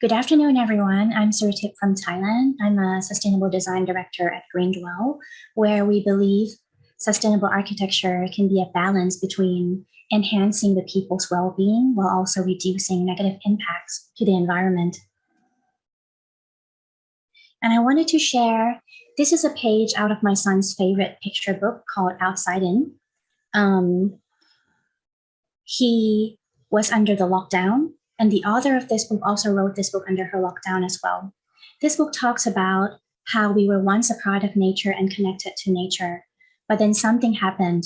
Good afternoon, everyone. I'm Siritip from Thailand. I'm a Sustainable Design Director at Greenwell, where we believe sustainable architecture can be a balance between enhancing the people's well-being while also reducing negative impacts to the environment. And I wanted to share, this is a page out of my son's favorite picture book called Outside In. He was under the lockdown, and the author of this book also wrote this book under her lockdown as well. This book talks about how we were once a part of nature and connected to nature, but then something happened,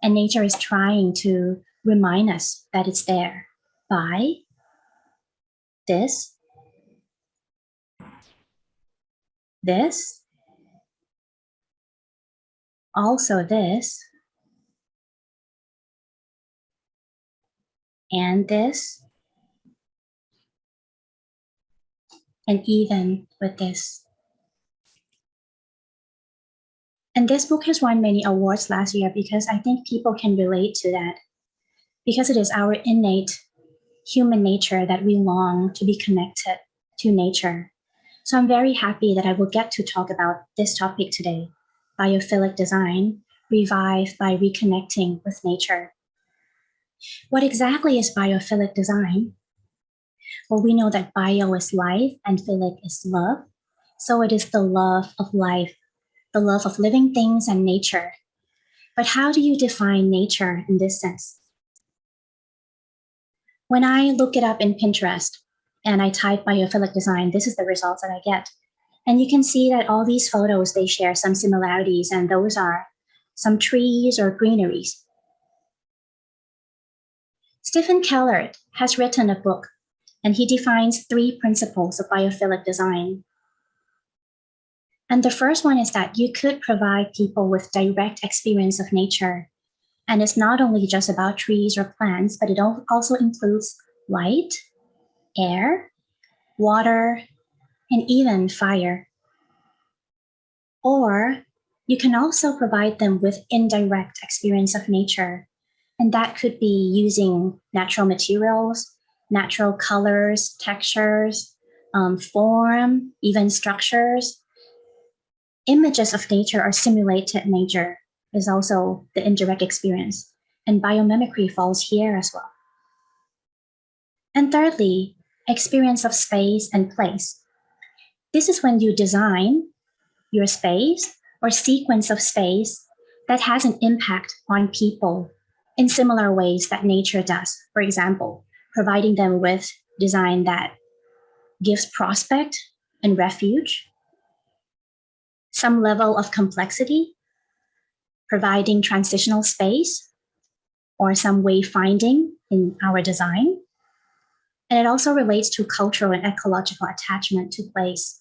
and nature is trying to remind us that it's there by this, also this, and this, and even with this. And this book has won many awards last year because I think people can relate to that, because it is our innate human nature that we long to be connected to nature. So I'm very happy that I will get to talk about this topic today, biophilic design, revived by reconnecting with nature. What exactly is biophilic design? Well, we know that bio is life and philic is love. So it is the love of life, the love of living things and nature. But how do you define nature in this sense? When I look it up in Pinterest and I type biophilic design, this is the results that I get. And you can see that all these photos, they share some similarities, and those are some trees or greeneries. Stephen Keller has written a book, and he defines 3 principles of biophilic design. And the first one is that you could provide people with direct experience of nature. And it's not only just about trees or plants, but it also includes light, air, water, and even fire. Or you can also provide them with indirect experience of nature. And that could be using natural materials, natural colors, textures, form, even structures. Images of nature or simulated nature is also the indirect experience, and biomimicry falls here as well. And thirdly, experience of space and place. This is when you design your space or sequence of space that has an impact on people in similar ways that nature does. For example, providing them with design that gives prospect and refuge, some level of complexity, providing transitional space, or some wayfinding in our design. And it also relates to cultural and ecological attachment to place.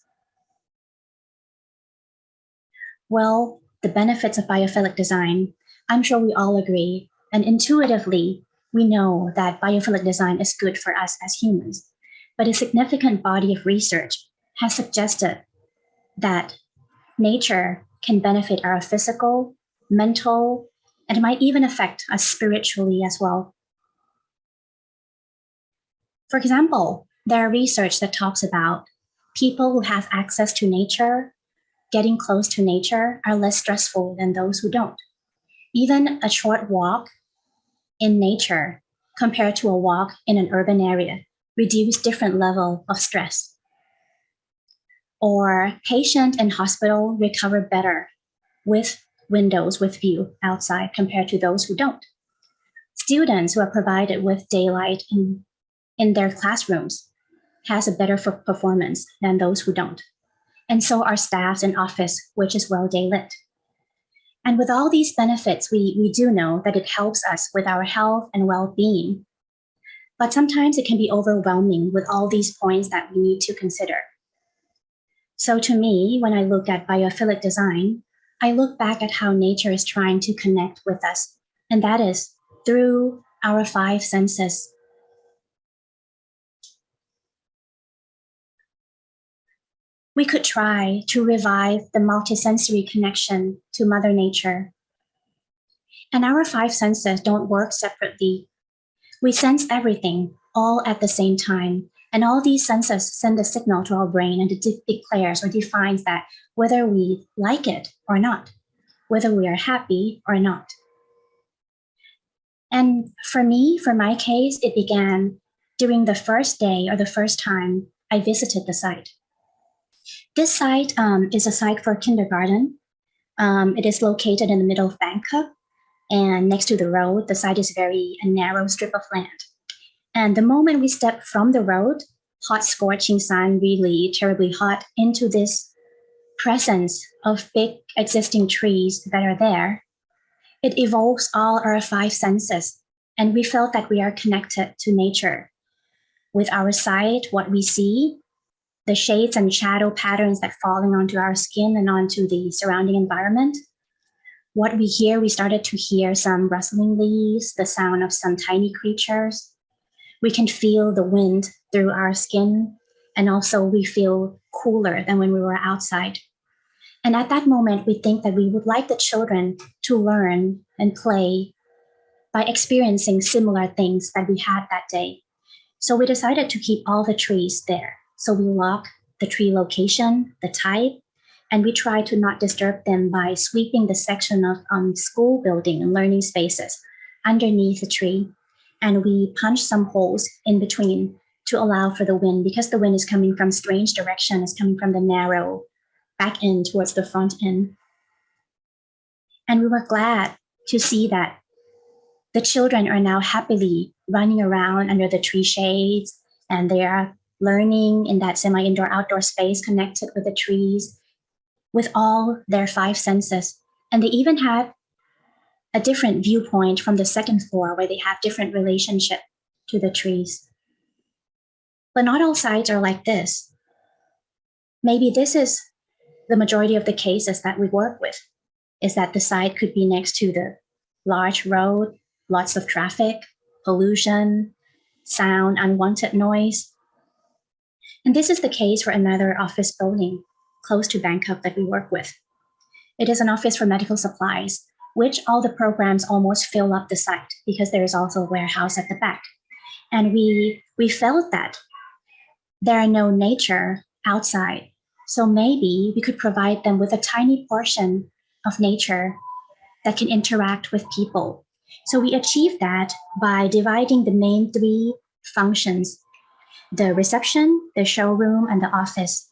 Well, the benefits of biophilic design, I'm sure we all agree, and intuitively, we know that biophilic design is good for us as humans. But a significant body of research has suggested that nature can benefit our physical, mental, and it might even affect us spiritually as well. For example, there are research that talks about people who have access to nature, getting close to nature, are less stressful than those who don't. Even a short walk in nature compared to a walk in an urban area reduce different level of stress. Or patient in hospital recover better with windows with view outside compared to those who don't. Students who are provided with daylight in their classrooms has a better performance than those who don't. And so are staffs in office, which is well daylit. And with all these benefits, we do know that it helps us with our health and well-being. But sometimes it can be overwhelming with all these points that we need to consider. So to me, when I look at biophilic design, I look back at how nature is trying to connect with us, and that is through our 5 senses. We could try to revive the multisensory connection to Mother Nature. And our 5 senses don't work separately. We sense everything all at the same time, And all these senses send a signal to our brain and it declares or defines that whether we like it or not, whether we are happy or not. And for me, for my case, it began during the first day or the first time I visited the site. This site is a site for kindergarten. It is located in the middle of Bangkok, and next to the road, the site is a narrow strip of land. And the moment we step from the road, hot scorching sun, really terribly hot, into this presence of big existing trees that are there, it evokes all our five senses. And we felt that we are connected to nature with our sight, what we see, the shades and shadow patterns that falling onto our skin and onto the surrounding environment. What we hear, we started to hear some rustling leaves, the sound of some tiny creatures. We can feel the wind through our skin, and also we feel cooler than when we were outside. And at that moment, we think that we would like the children to learn and play by experiencing similar things that we had that day. So we decided to keep all the trees there. So we lock the tree location, the type, and we try to not disturb them by sweeping the section of school building and learning spaces underneath the tree. And we punch some holes in between to allow for the wind, because the wind is coming from strange direction. It's coming from the narrow back end towards the front end. And we were glad to see that the children are now happily running around under the tree shades, and they are learning in that semi-indoor outdoor space connected with the trees with all their five senses. And they even had a different viewpoint from the second floor where they have different relationship to the trees. But not all sites are like this. Maybe this is the majority of the cases that we work with, is that the site could be next to the large road, lots of traffic, pollution, sound, unwanted noise. And this is the case for another office building close to Bangkok that we work with. It is an office for medical supplies, which all the programs almost fill up the site because there is also a warehouse at the back. And we felt that there are no nature outside. So maybe we could provide them with a tiny portion of nature that can interact with people. So we achieved that by dividing the main three functions, the reception, the showroom, and the office,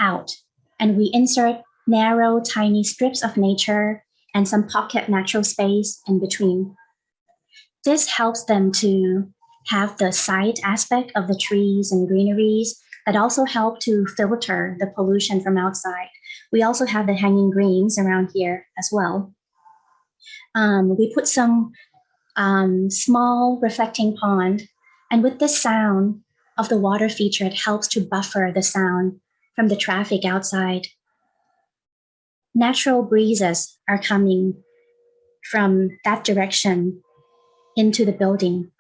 out. And we insert narrow, tiny strips of nature and some pocket natural space in between. This helps them to have the sight aspect of the trees and greeneries that also help to filter the pollution from outside. We also have the hanging greens around here as well. We put some small reflecting pond, and with the sound of the water feature, it helps to buffer the sound from the traffic outside. Natural breezes are coming from that direction into the building.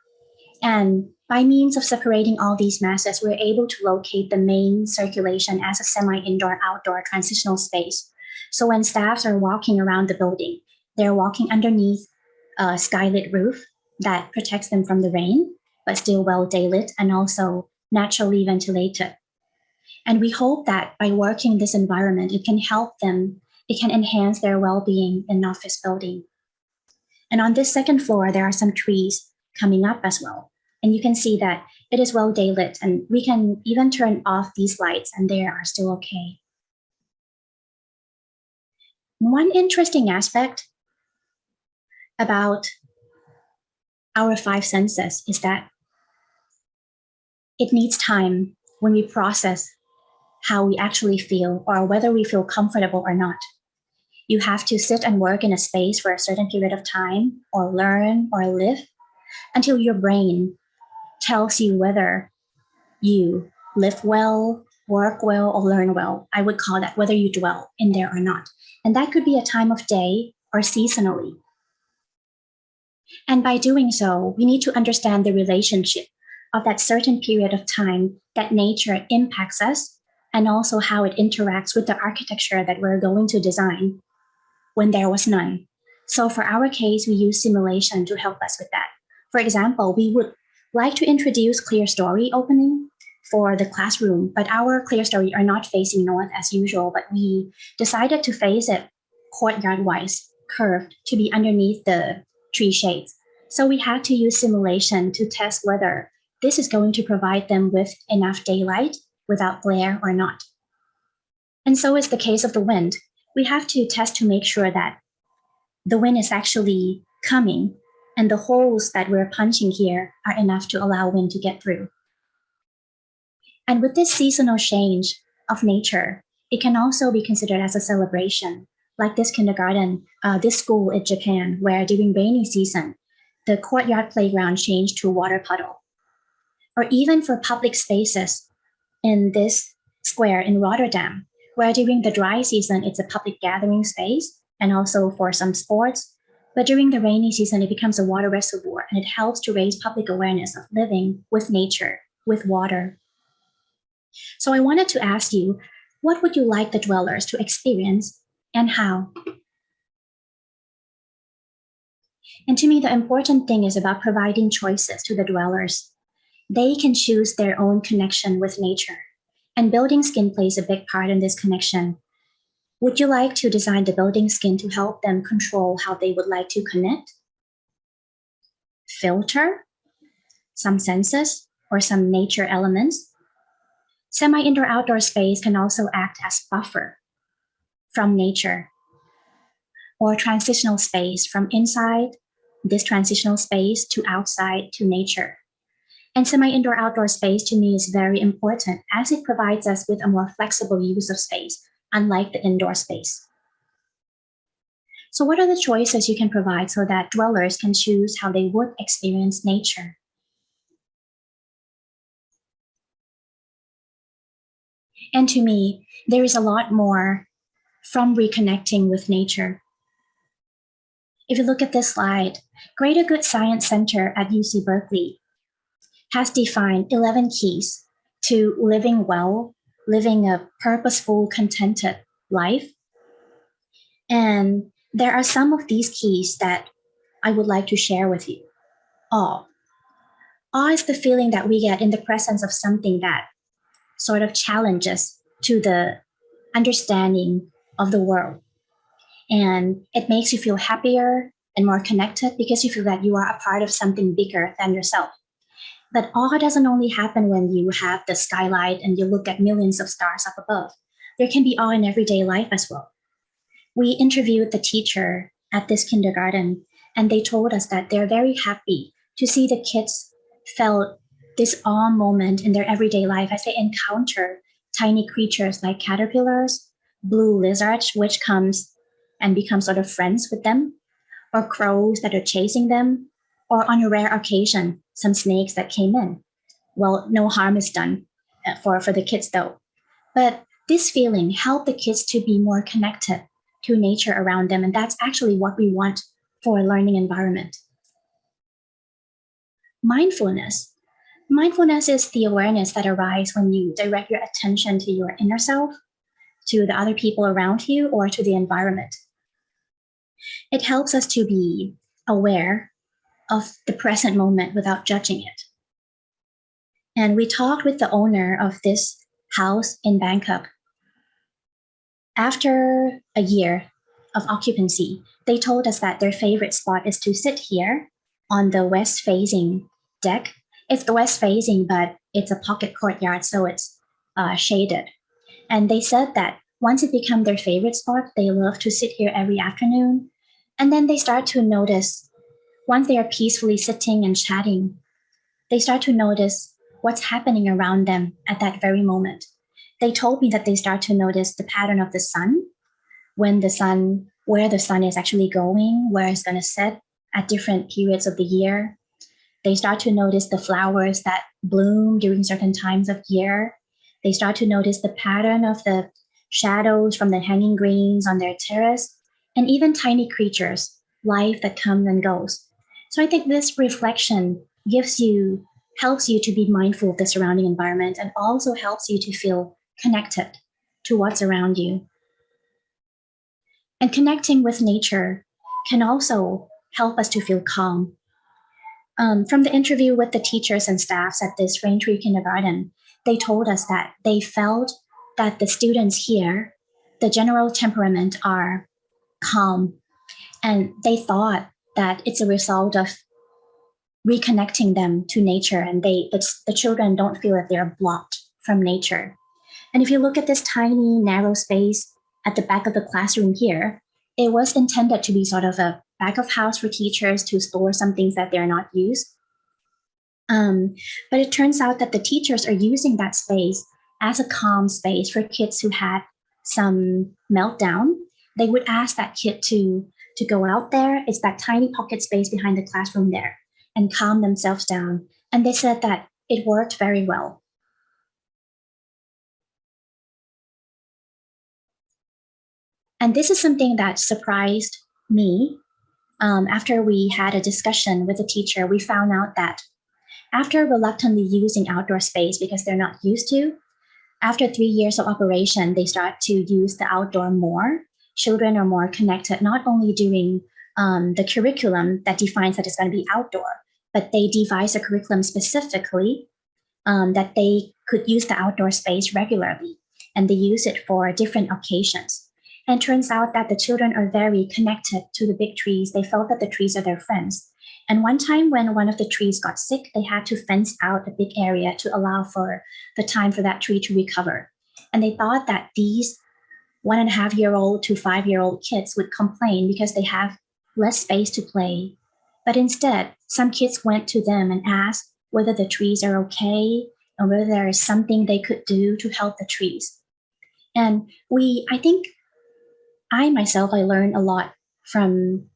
And by means of separating all these masses, we're able to locate the main circulation as a semi-indoor outdoor transitional space. So when staffs are walking around the building, they're walking underneath a skylit roof that protects them from the rain, but still well daylit and also naturally ventilated. And we hope that by working in this environment, it can help them, it can enhance their well-being in an office building. And on this second floor, there are some trees coming up as well. And you can see that it is well daylit, and we can even turn off these lights and they are still okay. One interesting aspect about our five senses is that it needs time when we process how we actually feel or whether we feel comfortable or not. You have to sit and work in a space for a certain period of time, or learn or live, until your brain tells you whether you live well, work well, or learn well. I would call that whether you dwell in there or not. And that could be a time of day or seasonally. And by doing so, we need to understand the relationship of that certain period of time that nature impacts us, and also how it interacts with the architecture that we're going to design when there was none. So for our case, we use simulation to help us with that. For example, we would like to introduce clear story opening for the classroom, but our clerestory are not facing north as usual, but we decided to face it courtyard-wise, curved to be underneath the tree shades. So we had to use simulation to test whether this is going to provide them with enough daylight without glare or not. And so is the case of the wind. We have to test to make sure that the wind is actually coming and the holes that we're punching here are enough to allow wind to get through. And with this seasonal change of nature, it can also be considered as a celebration, like this kindergarten, this school in Japan, where during rainy season, the courtyard playground changed to a water puddle. Or even for public spaces in this square in Rotterdam, where during the dry season, it's a public gathering space and also for some sports. But during the rainy season, it becomes a water reservoir and it helps to raise public awareness of living with nature, with water. So I wanted to ask you, what would you like the dwellers to experience and how? And to me, the important thing is about providing choices to the dwellers. They can choose their own connection with nature, and building skin plays a big part in this connection. Would you like to design the building skin to help them control how they would like to connect? Filter some senses or some nature elements? Semi-indoor outdoor space can also act as buffer from nature, or transitional space from inside this transitional space to outside to nature. And semi-indoor outdoor space to me is very important as it provides us with a more flexible use of space, unlike the indoor space. So what are the choices you can provide so that dwellers can choose how they would experience nature? And to me, there is a lot more from reconnecting with nature. If you look at this slide, Greater Good Science Center at UC Berkeley has defined 11 keys to living well, living a purposeful, contented life. And there are some of these keys that I would like to share with you. Awe. Awe is the feeling that we get in the presence of something that sort of challenges to the understanding of the world. And it makes you feel happier and more connected because you feel that you are a part of something bigger than yourself. But awe doesn't only happen when you have the skylight and you look at millions of stars up above. There can be awe in everyday life as well. We interviewed the teacher at this kindergarten, and they told us that they're very happy to see the kids felt this awe moment in their everyday life as they encounter tiny creatures like caterpillars, blue lizards, which comes and becomes sort of friends with them, or crows that are chasing them, or on a rare occasion, some snakes that came in. Well, no harm is done for the kids though. But this feeling helped the kids to be more connected to nature around them. And that's actually what we want for a learning environment. Mindfulness. Mindfulness is the awareness that arises when you direct your attention to your inner self, to the other people around you, or to the environment. It helps us to be aware of the present moment without judging it. And we talked with the owner of this house in Bangkok. After a year of occupancy, they told us that their favorite spot is to sit here on the west-facing deck. It's the west-facing, but it's a pocket courtyard, so it's shaded. And they said that once it became their favorite spot, they love to sit here every afternoon. And then they start to notice, once they are peacefully sitting and chatting, they start to notice what's happening around them at that very moment. They told me that they start to notice the pattern of the sun, where the sun is actually going, where it's going to set at different periods of the year. They start to notice the flowers that bloom during certain times of year. They start to notice the pattern of the shadows from the hanging greens on their terrace, and even tiny creatures, life that comes and goes. So I think this reflection helps you to be mindful of the surrounding environment and also helps you to feel connected to what's around you. And connecting with nature can also help us to feel calm. From the interview with the teachers and staffs at this Rain Tree Kindergarten, they told us that they felt that the students here, the general temperament are calm, and they thought that it's a result of reconnecting them to nature, and the children don't feel that they're blocked from nature. And if you look at this tiny narrow space at the back of the classroom here, it was intended to be sort of a back of house for teachers to store some things that they're not used. But it turns out that the teachers are using that space as a calm space for kids who had some meltdown. They would ask that kid to go out there. It's that tiny pocket space behind the classroom there, and calm themselves down. And they said that it worked very well. And this is something that surprised me. After we had a discussion with the teacher, we found out that after reluctantly using outdoor space because they're not used to, after 3 years of operation, they start to use the outdoor more. Children are more connected, not only during the curriculum that defines that it's going to be outdoor, but they devise a curriculum specifically that they could use the outdoor space regularly, and they use it for different occasions. And it turns out that the children are very connected to the big trees. They felt that the trees are their friends. And one time when one of the trees got sick, they had to fence out a big area to allow for the time for that tree to recover. And they thought that these 1.5-year-old to 5-year-old kids would complain because they have less space to play. But instead, some kids went to them and asked whether the trees are okay and whether there is something they could do to help the trees. And I think I myself, I learned a lot from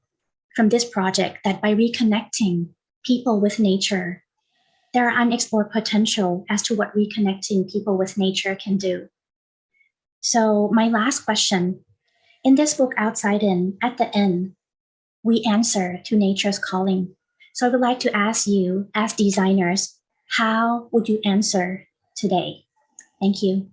this project, that by reconnecting people with nature, there are unexplored potential as to what reconnecting people with nature can do. So my last question, in this book, Outside In, at the end, we answer to nature's calling. So I would like to ask you, as designers, how would you answer today? Thank you.